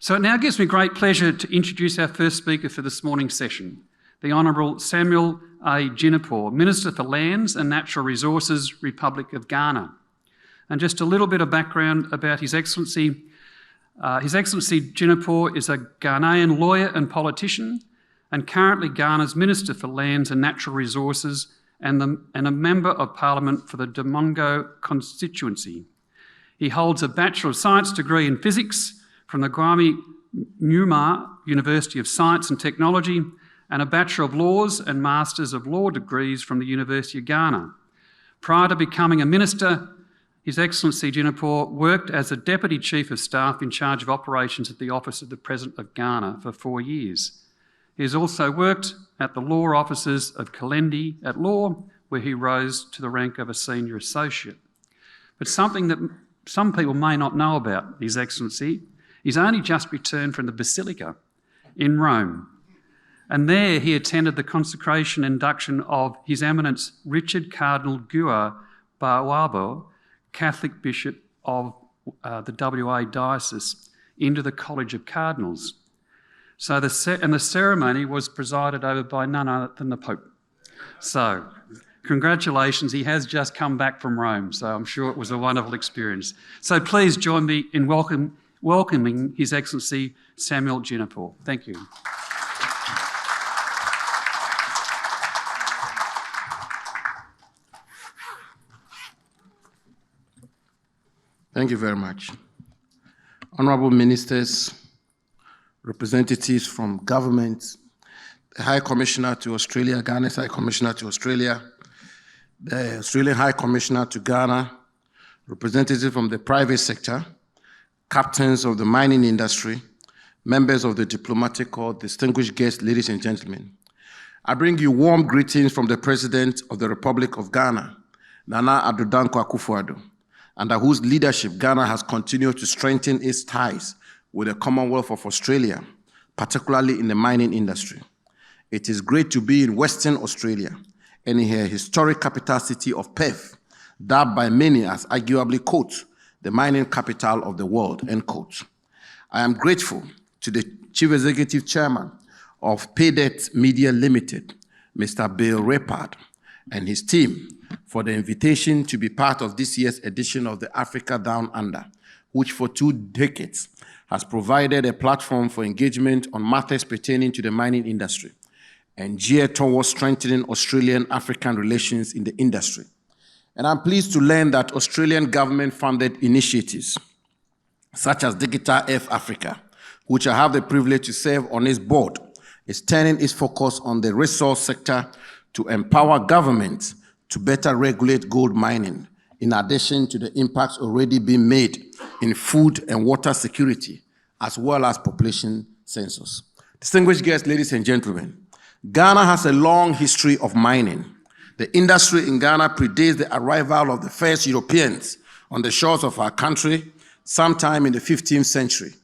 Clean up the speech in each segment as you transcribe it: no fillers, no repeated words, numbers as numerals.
So it now gives me great pleasure to introduce our first speaker for this morning's session, the Honourable Samuel A. Jinapor, Minister for Lands and Natural Resources, Republic of Ghana. And just a little bit of background about His Excellency. His Excellency Jinapor is a Ghanaian lawyer and politician, and currently Ghana's Minister for Lands and Natural Resources and a Member of Parliament for the Domongo constituency. He holds a Bachelor of Science degree in Physics from the Kwame Nkrumah University of Science and Technology, and a Bachelor of Laws and Masters of Law degrees from the University of Ghana. Prior to becoming a minister, His Excellency Jinapor worked as a Deputy Chief of Staff in charge of operations at the Office of the President of Ghana for 4 years. He has also worked at the law offices of Kalendi at Law, where he rose to the rank of a Senior Associate. But something that some people may not know about His Excellency, he's only just returned from the Basilica in Rome. And there he attended the consecration induction of His Eminence Richard Cardinal Gua Bawabo, Catholic Bishop of the WA Diocese, into the College of Cardinals. So the ceremony was presided over by none other than the Pope. So congratulations, he has just come back from Rome, so I'm sure it was a wonderful experience. So please join me in welcoming His Excellency Samuel Jinapor. Thank you. Thank you very much. Honourable Ministers, representatives from government, the High Commissioner to Australia, Ghana's High Commissioner to Australia, the Australian High Commissioner to Ghana, representatives from the private sector, captains of the mining industry, members of the diplomatic corps, distinguished guests, ladies and gentlemen. I bring you warm greetings from the President of the Republic of Ghana, Nana Addo Dankwa Akufo-Addo, under whose leadership Ghana has continued to strengthen its ties with the Commonwealth of Australia, particularly in the mining industry. It is great to be in Western Australia and in her historic capital city of Perth, dubbed by many as arguably, quote, the mining capital of the world, end quote. I am grateful to the Chief Executive Chairman of Paydet Media Limited, Mr. Bill Repard, and his team for the invitation to be part of this year's edition of the Africa Down Under, which for 2 decades has provided a platform for engagement on matters pertaining to the mining industry and geared towards strengthening Australian-African relations in the industry. And I'm pleased to learn that Australian government-funded initiatives, such as Digital Earth Africa, which I have the privilege to serve on its board, is turning its focus on the resource sector to empower governments to better regulate gold mining, in addition to the impacts already being made in food and water security, as well as population census. Distinguished guests, ladies and gentlemen, Ghana has a long history of mining. The industry in Ghana predates the arrival of the first Europeans on the shores of our country sometime in the 15th century.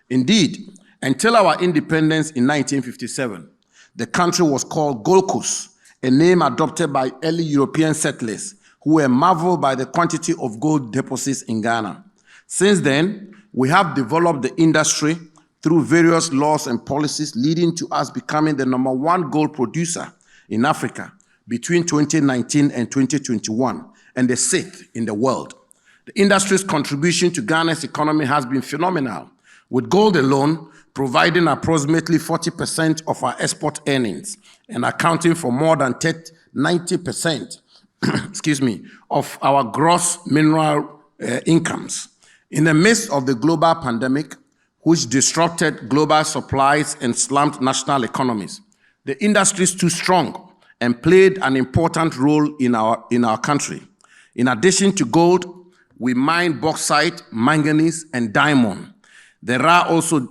Indeed, until our independence in 1957, the country was called Gold Coast, a name adopted by early European settlers who were marveled by the quantity of gold deposits in Ghana. Since then, we have developed the industry through various laws and policies, leading to us becoming the #1 gold producer in Africa between 2019 and 2021, and the 6th in the world. The industry's contribution to Ghana's economy has been phenomenal, with gold alone providing approximately 40% of our export earnings and accounting for more than 90% of our gross mineral incomes. In the midst of the global pandemic, which disrupted global supplies and slumped national economies, the industry stood strong and played an important role in our country. In addition to gold, we mine bauxite, manganese, and diamond. There are also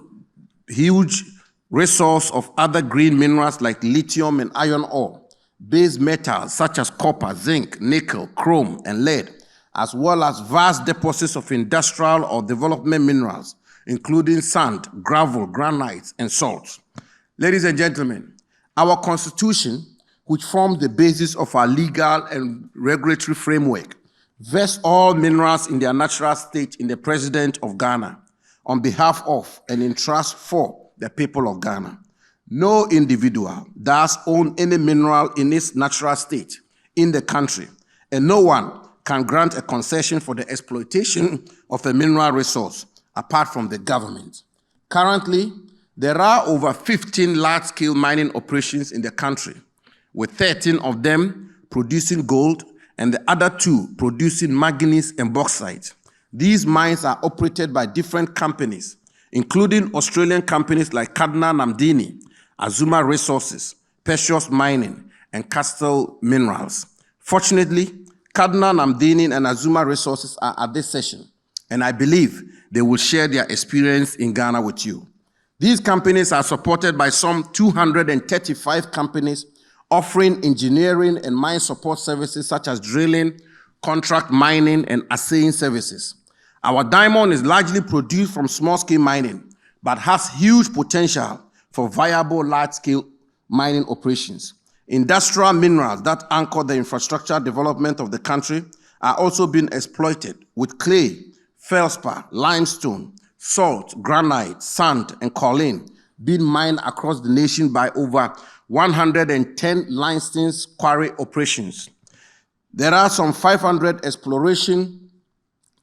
huge resources of other green minerals like lithium and iron ore, base metals such as copper, zinc, nickel, chrome, and lead, as well as vast deposits of industrial or development minerals, including sand, gravel, granite, and salt. Ladies and gentlemen, our constitution, which forms the basis of our legal and regulatory framework, vests all minerals in their natural state in the President of Ghana, on behalf of and in trust for the people of Ghana. No individual does own any mineral in its natural state in the country, and no one can grant a concession for the exploitation of a mineral resource apart from the government. Currently, there are over 15 large-scale mining operations in the country, with 13 of them producing gold and the other 2 producing manganese and bauxite. These mines are operated by different companies, including Australian companies like Cardinal Namdini, Azuma Resources, Precious Mining, and Castle Minerals. Fortunately, Cardinal Namdini and Azuma Resources are at this session, and I believe they will share their experience in Ghana with you. These companies are supported by some 235 companies offering engineering and mine support services such as drilling, contract mining, and assaying services. Our diamond is largely produced from small-scale mining, but has huge potential for viable large-scale mining operations. Industrial minerals that anchor the infrastructure development of the country are also being exploited, with clay, feldspar, limestone, salt, granite, sand, and kaolin being mined across the nation by over 110 licensed quarry operations. There are some 500 exploration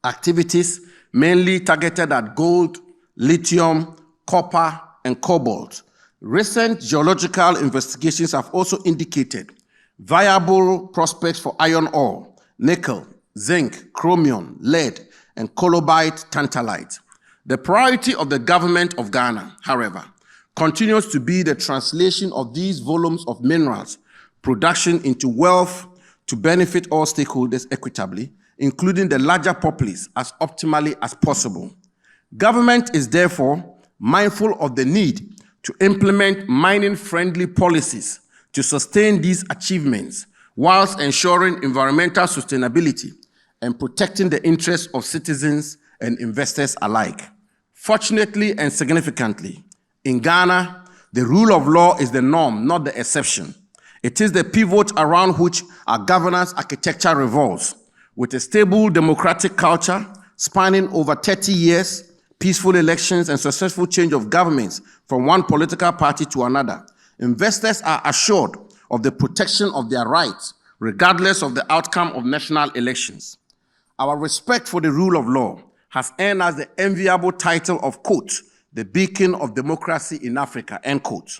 activities, mainly targeted at gold, lithium, copper, and cobalt. Recent geological investigations have also indicated viable prospects for iron ore, nickel, zinc, chromium, lead, and colobite tantalite. The priority of the government of Ghana, however, continues to be the translation of these volumes of minerals production into wealth to benefit all stakeholders equitably, including the larger populace, as optimally as possible. Government is therefore mindful of the need to implement mining-friendly policies to sustain these achievements whilst ensuring environmental sustainability and protecting the interests of citizens and investors alike. Fortunately and significantly, in Ghana, the rule of law is the norm, not the exception. It is the pivot around which our governance architecture revolves. With a stable democratic culture spanning over 30 years, peaceful elections, and successful change of governments from one political party to another, investors are assured of the protection of their rights, regardless of the outcome of national elections. Our respect for the rule of law has earned us the enviable title of, quote, the beacon of democracy in Africa, end quote.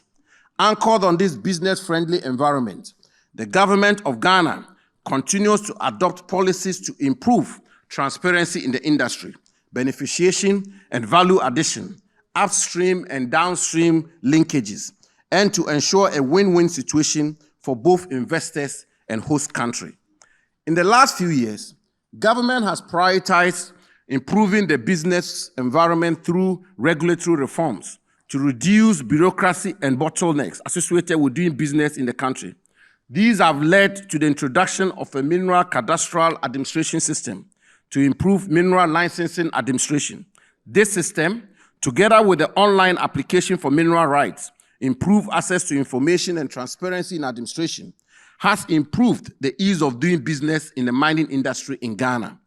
Anchored on this business-friendly environment, the government of Ghana continues to adopt policies to improve transparency in the industry, beneficiation and value addition, upstream and downstream linkages, and to ensure a win-win situation for both investors and host country. In the last few years, government has prioritized improving the business environment through regulatory reforms to reduce bureaucracy and bottlenecks associated with doing business in the country. These have led to the introduction of a mineral cadastral administration system to improve mineral licensing administration. This system, together with the online application for mineral rights, improve access to information and transparency in administration, has improved the ease of doing business in the mining industry in Ghana.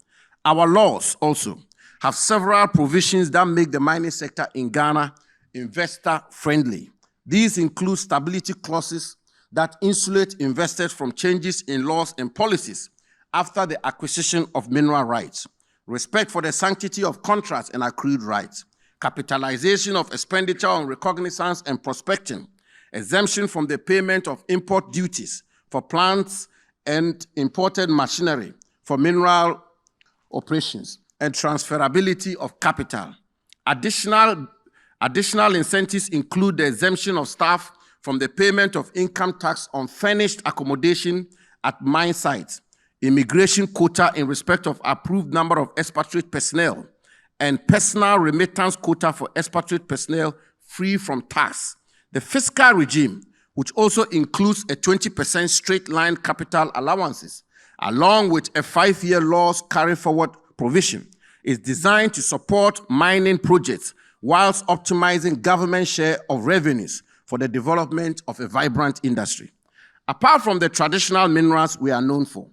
Our laws also have several provisions that make the mining sector in Ghana investor-friendly. These include stability clauses that insulate investors from changes in laws and policies after the acquisition of mineral rights, respect for the sanctity of contracts and accrued rights, capitalization of expenditure on recognizance and prospecting, exemption from the payment of import duties for plants and imported machinery for mineral operations, and transferability of capital. Additional incentives include the exemption of staff from the payment of income tax on furnished accommodation at mine sites, immigration quota in respect of approved number of expatriate personnel, and personal remittance quota for expatriate personnel free from tax. The fiscal regime, which also includes a 20% straight-line capital allowances, along with a 5-year loss carry-forward provision, is designed to support mining projects whilst optimizing government share of revenues for the development of a vibrant industry. Apart from the traditional minerals we are known for,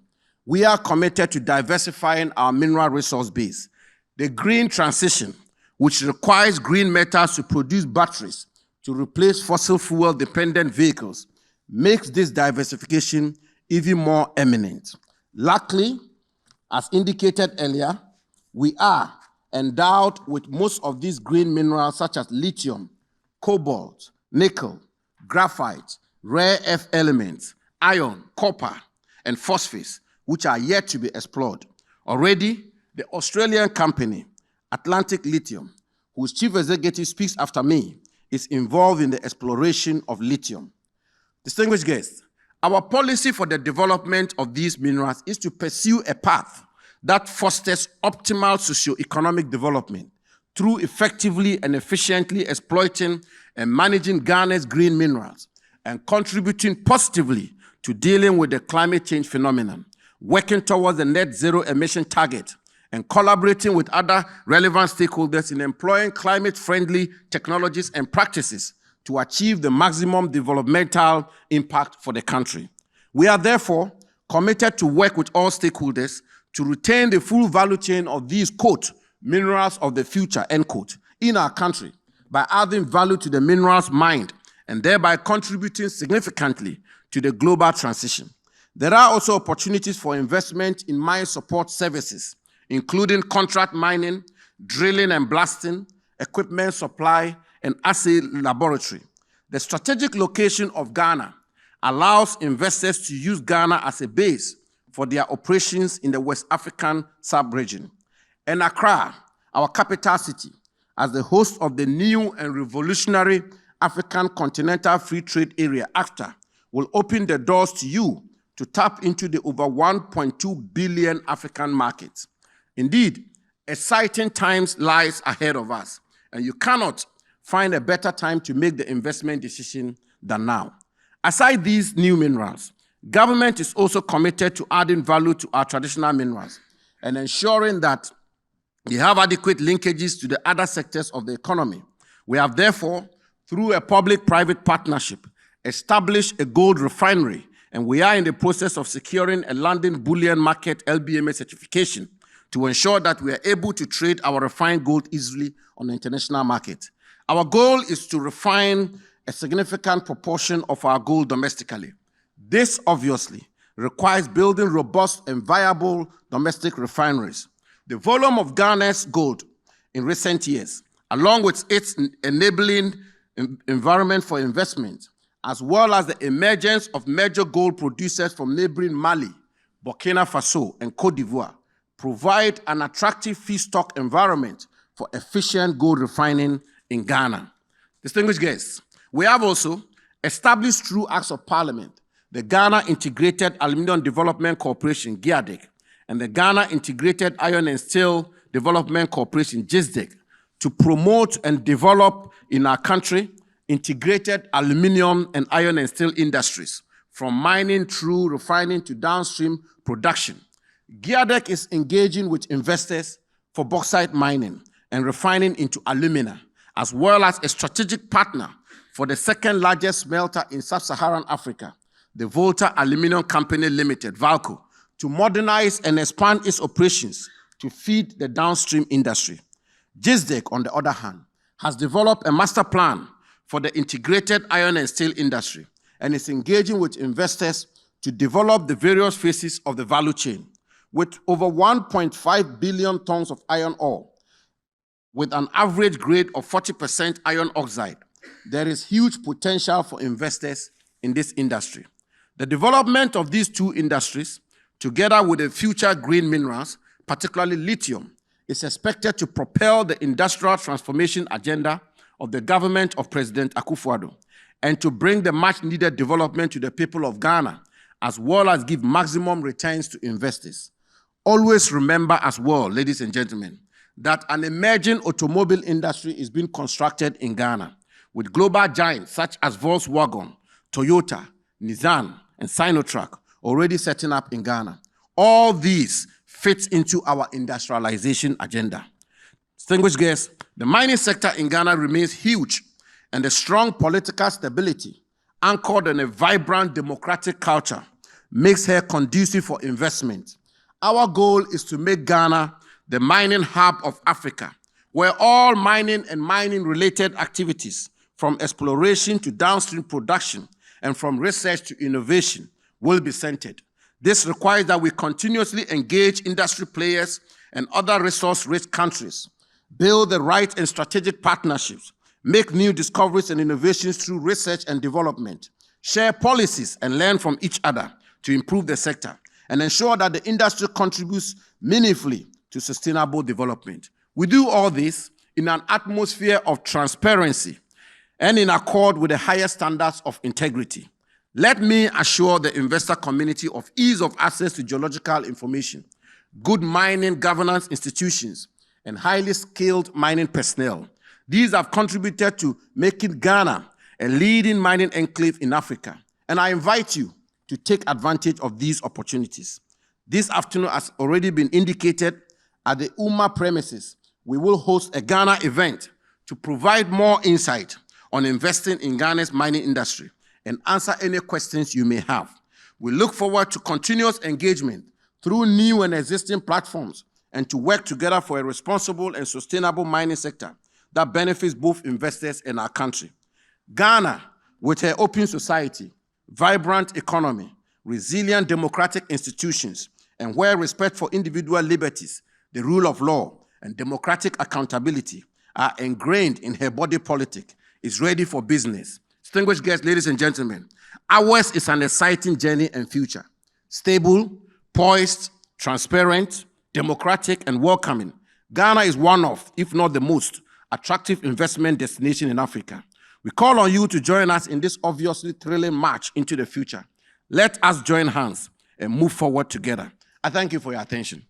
we are committed to diversifying our mineral resource base. The green transition, which requires green metals to produce batteries to replace fossil fuel-dependent vehicles, makes this diversification even more eminent. Luckily, as indicated earlier, we are endowed with most of these green minerals such as lithium, cobalt, nickel, graphite, rare earth elements, iron, copper, and phosphates, which are yet to be explored. Already, the Australian company, Atlantic Lithium, whose chief executive speaks after me, is involved in the exploration of lithium. Distinguished guests, our policy for the development of these minerals is to pursue a path that fosters optimal socio-economic development through effectively and efficiently exploiting and managing Ghana's green minerals and contributing positively to dealing with the climate change phenomenon, working towards the net zero emission target, and collaborating with other relevant stakeholders in employing climate-friendly technologies and practices to achieve the maximum developmental impact for the country. We are therefore committed to work with all stakeholders to retain the full value chain of these, quote, minerals of the future, end quote, in our country by adding value to the minerals mined and thereby contributing significantly to the global transition. There are also opportunities for investment in mine support services, including contract mining, drilling and blasting, equipment supply, and assay laboratory. The strategic location of Ghana allows investors to use Ghana as a base for their operations in the West African sub-region. And Accra, our capital city, as the host of the new and revolutionary African Continental Free Trade Area, AFTA, will open the doors to you to tap into the over 1.2 billion African market. Indeed, exciting times lies ahead of us, and you cannot find a better time to make the investment decision than now. Aside these new minerals, government is also committed to adding value to our traditional minerals and ensuring that they have adequate linkages to the other sectors of the economy. We have therefore, through a public-private partnership, established a gold refinery, and we are in the process of securing a London Bullion Market LBMA certification to ensure that we are able to trade our refined gold easily on the international market. Our goal is to refine a significant proportion of our gold domestically. This obviously requires building robust and viable domestic refineries. The volume of Ghana's gold in recent years, along with its enabling environment for investment, as well as the emergence of major gold producers from neighboring Mali, Burkina Faso, and Cote d'Ivoire, provide an attractive feedstock environment for efficient gold refining in Ghana. Distinguished guests, we have also established through Acts of Parliament the Ghana Integrated Aluminium Development Corporation, GIADEC, and the Ghana Integrated Iron and Steel Development Corporation, GISDEC, to promote and develop in our country integrated aluminium and iron and steel industries, from mining through refining to downstream production. GIADEC is engaging with investors for bauxite mining and refining into alumina, as well as a strategic partner for the second largest smelter in sub-Saharan Africa, the Volta Aluminium Company Limited, VALCO, to modernize and expand its operations to feed the downstream industry. GISDEC, on the other hand, has developed a master plan for the integrated iron and steel industry and is engaging with investors to develop the various phases of the value chain. With over 1.5 billion tons of iron ore, with an average grade of 40% iron oxide, there is huge potential for investors in this industry. The development of these two industries, together with the future green minerals, particularly lithium, is expected to propel the industrial transformation agenda of the government of President Akufo-Addo and to bring the much-needed development to the people of Ghana, as well as give maximum returns to investors. Always remember as well, ladies and gentlemen, that an emerging automobile industry is being constructed in Ghana, with global giants such as Volkswagen, Toyota, Nissan, and Sinotruk already setting up in Ghana. All these fit into our industrialization agenda. Distinguished guests, the mining sector in Ghana remains huge, and the strong political stability, anchored in a vibrant democratic culture, makes her conducive for investment. Our goal is to make Ghana the mining hub of Africa, where all mining and mining-related activities, from exploration to downstream production and from research to innovation, will be centered. This requires that we continuously engage industry players and other resource-rich countries, build the right and strategic partnerships, make new discoveries and innovations through research and development, share policies and learn from each other to improve the sector, and ensure that the industry contributes meaningfully to sustainable development. We do all this in an atmosphere of transparency and in accord with the highest standards of integrity. Let me assure the investor community of ease of access to geological information, good mining governance institutions, and highly skilled mining personnel. These have contributed to making Ghana a leading mining enclave in Africa, and I invite you to take advantage of these opportunities. This afternoon, as already been indicated, at the UMA premises, we will host a Ghana event to provide more insight on investing in Ghana's mining industry and answer any questions you may have. We look forward to continuous engagement through new and existing platforms and to work together for a responsible and sustainable mining sector that benefits both investors and our country. Ghana, with her open society, vibrant economy, resilient democratic institutions, and where respect for individual liberties, the rule of law, and democratic accountability are ingrained in her body politic, is ready for business. Distinguished guests, ladies and gentlemen, ours is an exciting journey and future. Stable, poised, transparent, democratic, and welcoming. Ghana is one of, if not the most, attractive investment destination in Africa. We call on you to join us in this obviously thrilling march into the future. Let us join hands and move forward together. I thank you for your attention.